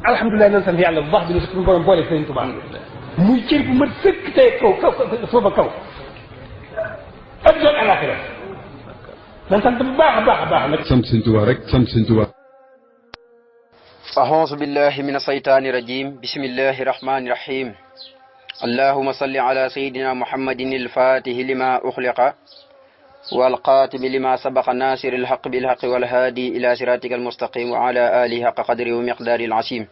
alhamdulilah nan sant yàlla bu baax bi ne suñu borom boole Sëriñ Tuubaa muy cër bu mat sëkk tey kaw foofa kaw ak doon alaxira nan sant bu baax a baax a baax nag sant Sëriñ Tuubaa rek sant Sëriñ Tuubaa. أعوذ بالله من الشيطان الرجيم بسم الله الرحمن الرحيم اللهم صل على سيدنا محمد الفاتح لما أخلق والقاتم لما سبق ناصر الحق بالحق والهادي إلى صراطك المستقيم وعلى آله حق قدره ومقداره العظيم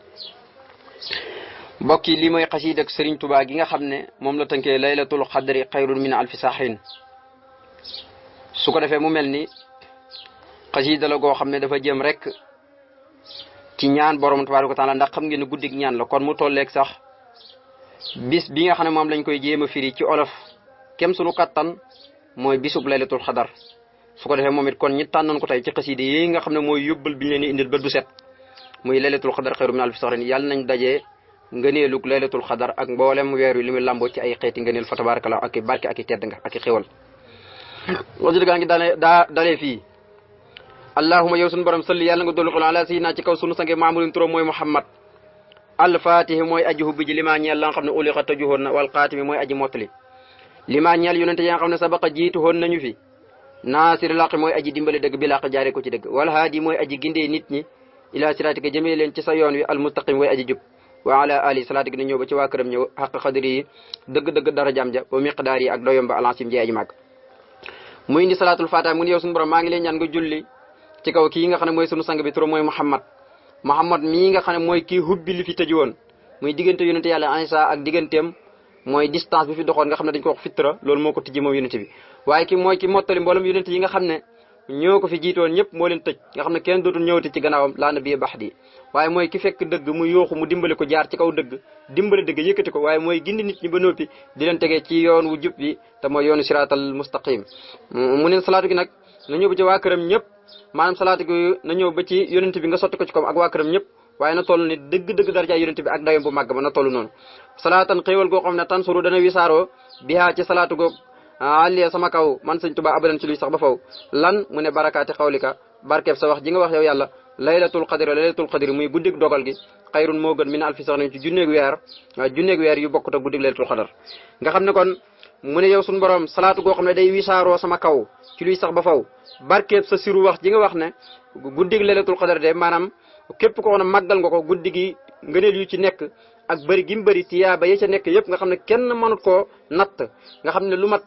mbokk yi lii mooy xasiida ak Sëriñ Tuubaa gi nga xam ne moom la tënkee laylatul xadri xayrun min alfi sahrin su ko defee mu mel ni xasiida la goo xam ne dafa jëm rek ci ñaan borom tabaaraka wa taala ndax xam ngeen ne guddig ñaan la kon mu tolleeg sax bis bi nga xam ne moom lañ koy jéem a firi ci olof kem sunu kattan mooy bisub laylatul xadar su ko defee moom it kon ñi tànnoon ko tey ci xasiida yi nga xam ne mooy yóbbal bi ñu leen di indil bët bu set muy laylatul xadar xayru min alfi sahrin yàlla nañ dajee ngëneelug laylatul xadar ak mboolem weer wi li muy lamboo ci ay xeeti ngëneel fa tabarakallah ak i barke ak i tedd nga ak i xéwal wajud gaa ngi dalee fii allahuma yow sunu borom salli yàlla nga dolli xol ala sayyidina ci kaw sunu sange maamulin turam mooy muhammad alfatihi mooy aji hubbi ji limaa ñeel la nga xam ne uliqa tëjuhoon na wal xaatimi mooy aji mottali limaa ñeel yonente yi nga xam ne sabaqa jiitu hoon nañu fi naasiri laq mooy aji dimbale dëgg bi laq jaare ko ci dëgg wal haadi mooy aji gindee nit ñi ila siraatika jëmee leen ci sa yoon wi almustaqim mooy aji jub wa ala ali salaatika ne ñëw ba ci waa këram ñëw xaq xadri yi dëgg-dëgg dara jam ja ba miqdaar yi ak doyom ba alancim ji aji màgg muy indi salaatul fatiha mu ne yow sunu borom maa ngi leen ñaan nga julli ci kaw kii nga xam ne mooy sunu sang bi turam mooy Muhammad mii nga xam ne mooy kii hubbi li fi tëju woon muy diggante yonente yàlla Isa ak digganteem mooy distance bi fi doxoon nga xam ne dañ ko wax fitra loolu moo ko tijji moom yonente bi waaye ki mooy ki mottali mboolem yonente yi nga xam ne ñoo ko fi jiitoon ñëpp moo leen tëj nga xam ne kenn dootul ñëwati ci gannaawam laa nabi baxdi waaye mooy ki fekk dëgg mu yooxu mu dimbale ko jaar ci kaw dëgg dimbale dëgg yëkkati ko waaye mooy gindi nit ñi ba noppi di leen tegee ci yoon wu jub bi te mooy yoonu siraatal mustaqim mu ne salaatu gi nag na ñëw ba ci waa këram ñëpp maanaam salaatu gi na ñëw ba ci yonente bi nga sotti ko ci koom ak waa këram ñëpp waaye na toll ni dëgg-dëgg daraja yonente bi ak dayom bu màgg ba na toll noonu salaatan xéewal goo xam ne tan suru dana wisaaroo bihaa ci salaatu goog àlliya sama kaw man Sëriñ Tuubaa abadan ci luy sax ba faw lan mu ne barakaati xawlika barkeeb sa wax ji nga wax yow yàlla laylatul qadri muy guddig dogal gi xayrun moo gën min alfi sahrin ci junneeg weer yu bokkut ak guddig laylatul qadar nga xam ne kon mu ne yow suñu borom salaatu goo xam ne day wisaaroo sama kaw ci luy sax ba faw barkeeb sa siru wax ji nga wax ne guddig laylatul qadar de maanaam képp ko xam ne màggal nga ko guddi gi ngëneel yu ci nekk ak bëri gi mu bëri tiyaaba ya ca nekk yëpp nga xam ne kenn mënut koo natt nga xam ne lu mat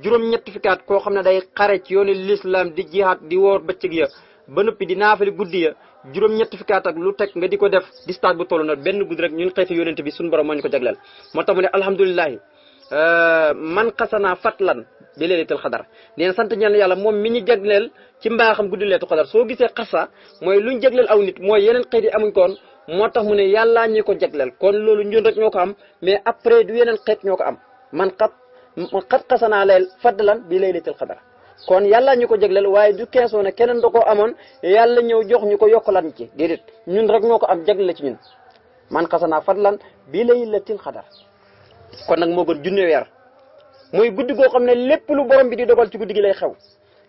juróom-ñetti fukkaat koo xam ne day xare ci yoonu l'islam di jihaat di woor bëccëg ya ba noppi di naafali guddi ya juróom-ñetti fukkaat ak lu teg nga di ko def distance bu toll na benn guddi rek ñun xeeti yonente bi suñu borom moo ñu ko jagleel moo tax mu ne alhamdulilahi man xasanaa fatlan bi laylatul xadar nee na sant ñaan yàlla moom mi ñu jagleel ci mbaaxam guddi laylatul xadar soo gisee xasa mooy luñ jagleel aw nit mooy yeneen xeet yi amuñ koon moo tax mu ne yàllaa ñi ko jagleel kon loolu ñun rek ñoo ko am mais après du yeneen xeet ñoo ko am man xat xasanaa leel fadlan bi laylatul xadar kon yàlla ñu ko jagleel waaye du keesoo ne keneen da koo amoon yàlla ñëw jox ñu ko yokkalan ci déedéet ñun rek ñoo ko am jagleel ci ñun man xasanaa fadlan bi laylatul xadar kon nag moo gën junne weer mooy guddi goo xam ne lépp lu borom bi di dogal ci guddi gi lay xew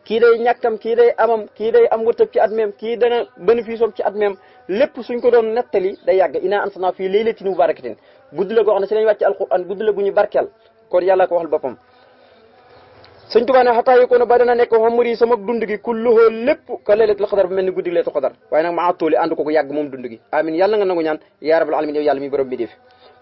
kii day ñàkkam kii day amam kii day am wërtëb ci at meem kii dana bénéfice am ci at meem lépp suñ ko doon nettali day yàgg inaa anzalnaa fii laylatin mubaarakatin guddi la goo xam ne si lañ wàcc alquran guddi la gu ñu barkeel kon yàlla ko waxal boppam sëñ Tuubaa ne xataa yi ko ne ba dana nekk xamari sama dund gi kulluhoo lépp ka laylatul xadar bu mel ni guddi laylatul xadar waaye nag maa tooli ànd ko ko yàgg moom dund gi amin yàlla nga nangu ñaan yaa rabbal alamin yow yàlla mi borom bi def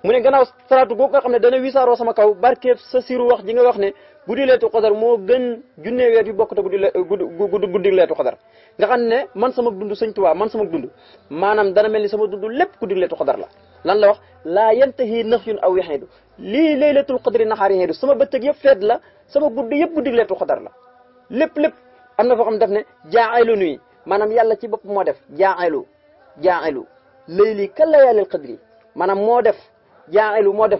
mu ne gannaaw salaatu googu nga xam ne dana wisaaroo sama kaw barkeeb sa siru wax ji nga wax ne guddi laylatul xadar moo gën junne weer yu bokk te guddi laylatul xadar nga xam ne man sama dund sëñ Tuubaa man sama dund maanaam dana mel ni sama dund lépp guddi laylatul xadar la lan la wax laa yantahi nafyun aw yaxidu lii laylatul qadri naxaari yaxidu sama bëccëg yëpp feet la sama guddi yëpp guddi laylatul xadar la lépp am na foo xam def ne jaaxelu nuyi maanaam yàlla ci bopp moo def jaaxelu layli ka layaalil qadri maanaam moo def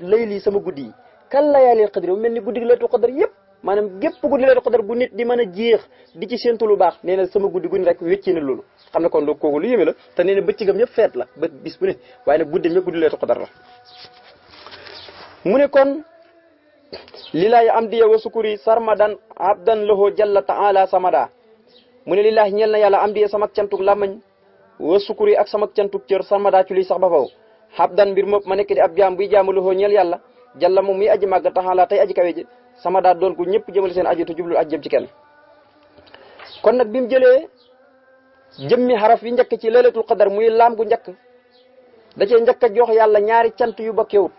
layli sama guddi yi ka layaalil qadri mu mel ni guddi laylatul qadar yëpp maanaam gépp guddi laylatul qadar bu nit di mën a jeex di ci séentu lu baax nee na sama guddi gu ne rek wéccee na loolu xam ne kon loolu kooku lu yéeme la te nee na bëccëgam yëpp feet la ba bis bu ne waaye nag guddeem yëpp guddi laylatul qadar la mu ne kon lillahi amdiya wa sukuri sarmadan abdan lahu jalla ta'ala samada mu ne lillahi ñeel na yàlla amdiya sama cantuk làmmañ wa sukuri ak sama cantuk cër sama daa ci luy sax ba faw xabdan mbir moom ma nekk di ab jaam buy jaamu loxoo ñeel yàlla jàlla moom muy aji màgg taxalaa tey aji kawe ji sama daa doon ko ñëpp jëmale seen aju te jublu aj jëm ci kenn. kon nag bi mu jëlee jëmmi xaraf yi njëkk ci laylatul qadar muy laam gu njëkk da cee njëkk a jox yàlla ñaari cant yu bokkewut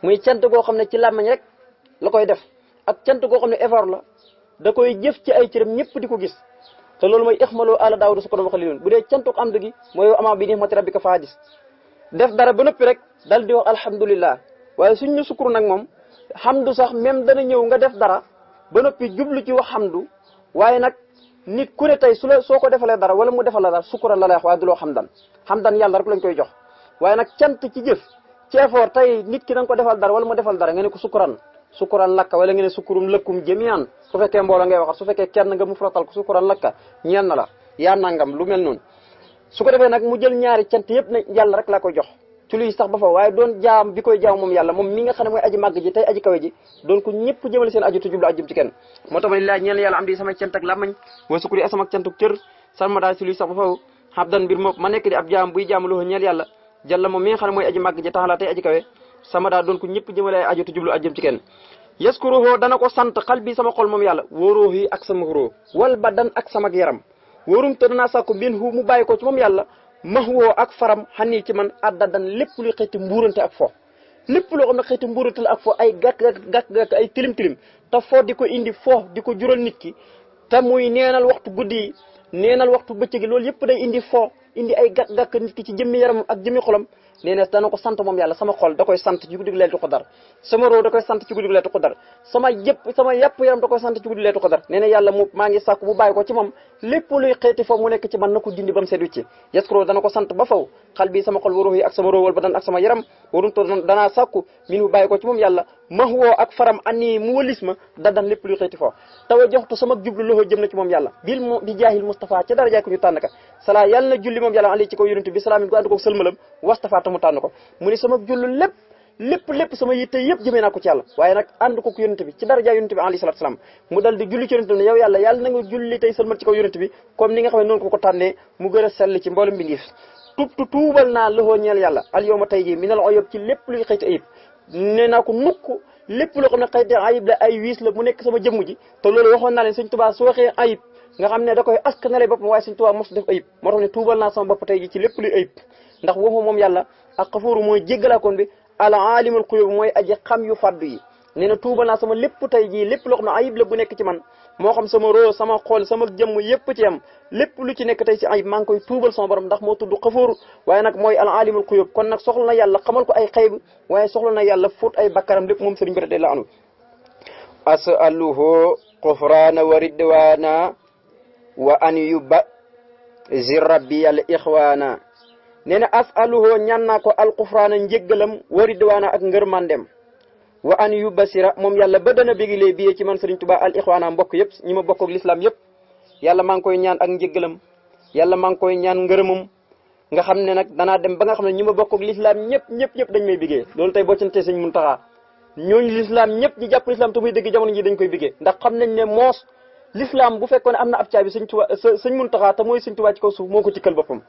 muy cant goo xam ne ci làmmiñ rek la koy def ak cant goo xam ne effort la da koy jëf ci ay cëram ñëpp di ko gis te loolu mooy ixmaloo ala daawuda su ko doon waxee bu dee cantuk am gi mooy ama bi ni'mati rabbika fa hadis def dara ba noppi rek dal di wax alhamdulillah waaye suñ ñu sukkur nag moom xamdu sax même dana ñëw nga def dara ba noppi jublu ci wax xamdu waaye nag nit ku ne tey soo ko defalee dara wala mu defal la dara sukkuran la lay wax waaye du loo xamdan yàlla rek lañ koy jox waaye nag cant ci jëf ci effort tey nit ki da nga ko defal dara wala mu defal dara nga ne ko sukkuran lakka wala nga ne sukkurum lëkkum jëmiyaan su fekkee mbooloo ngay waxat su fekkee kenn nga mu frotal ko sukkuran lakka ñeel na la yaa nangam lu mel noonu su ko defee nag mu jël ñaari cant yëpp ne yàlla rek laa koy jox ci luy sax ba fa waaye doon jaam bi koy jaam moom yàlla moom mi nga xam ne mooy aji màgg ji tey aji kawe ji doon ko ñëpp jëmale seen aju te jublu ajjëm ci kenn moo tax ma ne laa ñeel yàlla am di samay cant ak làmmañ wa sukkuri asamak cantuk cër salma daal ci luy sax ba faw xabdan mbir moom ma nekk di ab jaam buy jaam loxo ñeel yàlla jàlla moom mi nga xam ne mooy aji màgg ji taxalaa tey aji kawe sama daa doon ko ñëpp jëmale ay aju te jublu ajjëm ci kenn yaskuruhu dana ko sant xal bi sama xol moom yàlla wóoróo yi ak sama róo wal badan ak sama yaram wóorum te danaa sàkku bin hu mu bàyyi ko ci moom yàlla max woo ak faram xanii ci man addadan lépp luy xeeti mbuurante ak fo lépp loo xam ne xeeti mbuurante la ak fo ay gàkk ay tilim te fo di ko indi fo di ko jural nit ki te muy neenal waxtu guddi yi neenal waxtu bëccëg gi loolu yëpp day indi fo indi ay gàkk nit ki ci jëmmi yaram ak jëmmi xolam nee na dana ko sant moom yàlla sama xol da koy sant ci guddi leetu ko dar sama roo da koy sant ci guddi leetu ko dar sama yàpp yaram da koy sant ci guddi leetu ko dar nee na yàlla mu maa ngi sàkku bu bàyyi ko ci moom lépp luy xeeti foofu mu nekk ci man na ko dindi ba mu seet wicci yaskuro dana ko sant ba faw xal bi sama xol waruux yi ak sama roo wal ba dan ak sama yaram warum to danaa sàkku min bu bàyyi ko ci moom yàlla max woo ak faram ani mu wëlis ma dadan lépp luy xeeti foofu tawa joxtu sama jublu loxo jëm na ci moom yàlla bi jaahil Mustafa ca darajaay ko ñu tànn ka sala yàlla na julli moom yàlla ali ci ko yonent bi salaamin ko ànd ko sëlmalam wastafa mu tànn ko mu ni sama jullu lépp sama yitte yëpp jëmee naa ko ci yàlla waaye nag ànd ko yonent bi ci daraja yonent bi alayhi salaatu salaam mu dal di julli ci yonent bi ne yow yàlla na nga julli tey sëlmal ci kaw yonent bi comme ni nga xam ne noonu ko tànnee mu gën a sell ci mboolem bi ngiif tuubal naa loxoo ñeel yàlla al yawma tey ji minal uyub ci lépp luy xëyti ayib nee naa ko nukk lépp loo xam ne xëyti ayib la ay wiis la mu nekk sama jëmm ji te loolu waxoon naa leen Sëñ Tuubaa su waxee ayib nga xam ne da koy askanale boppam waaye Sëñ Tuubaa mos def ayib moo tax ne tuubal naa sama bopp tey ji ci lépp luy ayib ndax waxu moom yàlla ak xafuuru mooy jéggalaakoon bi al alimul xuyub mooy aji xam yu faddu yi nee na tuubal naa sama lépp tey jii lépp loo xam ne ayib la bu nekk ci man moo xam sama roo sama xool sama jëmm yépp ci am lépp lu ci nekk tey ci ayib maa ngi koy tuubal sama borom ndax moo tudd xafuur waaye nag mooy al alimul xuyub kon nag soxla na yàlla xamal ko ay xayb waaye soxla na yàlla fóot ay bakkaram lépp moom sëriñ bi de la anu asaluhu xufraana wa ridwaana wa an yuba zi rabbi al ixwaana nee na asaluhu ñaan naa ko alxufraana njéggalam wa ridwaana ak ngërmandem wa an yu basira moom yàlla ba dana bégilee biyee ci man Sëriñ Tuubaa al ixwaana mbokk yëpp ñi ma bokk ak lislaam yëpp yàlla maa ngi koy ñaan ak njéggalam yàlla maa ngi koy ñaan ngërëmam nga xam ne nag danaa dem ba nga xam ne ñi ma bokk ak lislaam ñëpp dañ may bigee loolu tey boo ci tee Sëñ Muntaxaa ñooñu lislaam ñëpp ñi jàpp lislaam te muy dëgg jamono ji dañ koy bigee ndax xam nañ ne moos lislaam bu fekkoon ne am na ab caabi Sëñ Tuubaa Sëñ Muntaxaa te mooy Sëñ Tuubaa ci kaw suuf moo ko cikkal boppam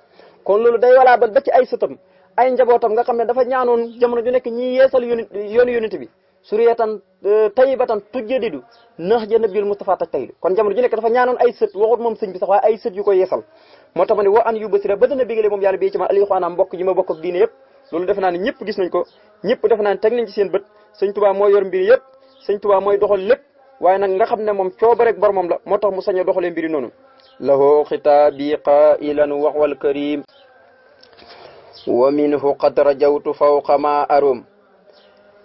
kon loolu day walaa ba ci ay sëtam ay njabootam nga xam ne dafa ñaanoon jamono ju nekk ñi yeesal yoonu yonent bi suriyatan tayyibatan tujjadidu nax ja nabil Mustafa taj taydu kon jamono ju nekk dafa ñaanoon ay sët waxut moom sëñ bi sax waaye ay sët yu koy yeesal moo tax ma ne wa an yu basira ba dana bégale moom yàlla bii ci man alixwaana mbokk yi ma bokk ak diine yëpp loolu defe naa ne ñëpp gis nañ ko ñëpp defe naa ne teg nañ ci seen bët Sëñ Tuubaa mooy yor mbir yëpp Sëñ Tuubaa mooy doxal lépp waaye nag nga xam ne moom cooba rek boromam la moo tax mu sañ a doxalee mbiri noonu lahu xitaabi qailan waxwal karim wa minhu qad rajawtu fawqa ma arum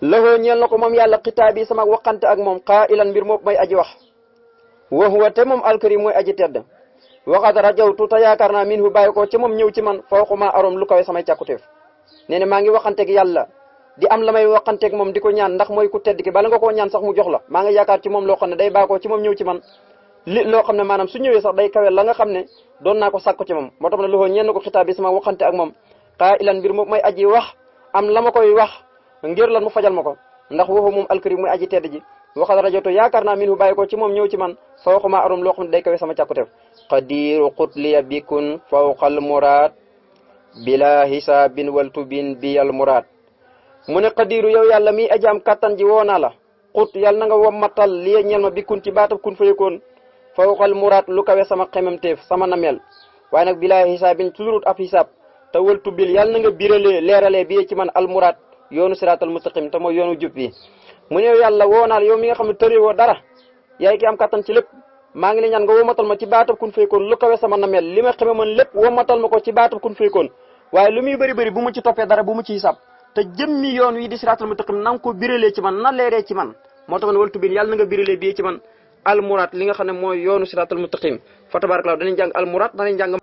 lahu ñeel na ko moom yàlla xitaabi sama waxante ak moom qailan mbir moom may aji wax wa huwa te moom alkarim mooy aji tedd wa qad rajawtu te yaakaar naa minhu bàyyi ko ci moom ñëw ci man fawqa ma arum lu kawe samay càkkuteef nee na maa ngi waxanteeg yàlla di am la may waxanteeg moom di ko ñaan ndax mooy ku tedd ki bala nga koo ñaan sax mu jox la maa ngi yaakaar ci moom loo xam ne day bàyyi ko ci moom ñëw ci man loo xam ne maanaam su ñëwee sax day kawe la nga xam ne doon naa ko sàkku ci moom moo tax ne loxoo ñenn ko xitaab bi sama waxante ak moom xaa ilan mbir moom may aji wax am la ma koy wax ngir lan mu fajal ma ko ndax waxu moom alkarim muy aji tedd ji waxal rajoto yaakaar naa min hu bàyyi ko ci moom ñëw ci man fawqama arum loo xam ne day kawe sama càkkuteef qadiru qutliya bikun fawqal muraad bila hisaabin waltubin biyal muraad mu ne qadiru yow yàlla mi ajaam kattan ji woo naa la xut yàlla na nga wommatal li ñeel ma bikun ci baatab kun fayekoon fawqal muraad lu kawe sama xememteef sama namel waaye nag bila hisaabin ci lurut ab hisaab te waltubil yàlla na nga biralee leeralee bi ci man al muraad yoonu siraatal mustaqim te mooy yoonu jub bi mu ne yow yàlla woo naa la yow mi nga xam ne tëriwoo dara yaay ki am kattan ci lépp maa ngi la ñaan nga womatal ma ci baatab kun faykoon lu kawe sama namel li ma xame man lépp womatal ma ko ci baatab kun faykoon waaye lu muy bëri bëri bu mu ci toppee dara bu mu ci hisab te jëmmi yoon wi di siraatal mustaqim na nga ko biralee ci man na leeree ci man moo tax ne wal tubin yàlla na nga biralee bii ci man almuraat li nga xam ne mooy yoonu siraatal mustaqim fa tabarakallah danañ jàng almuraat danañ jàng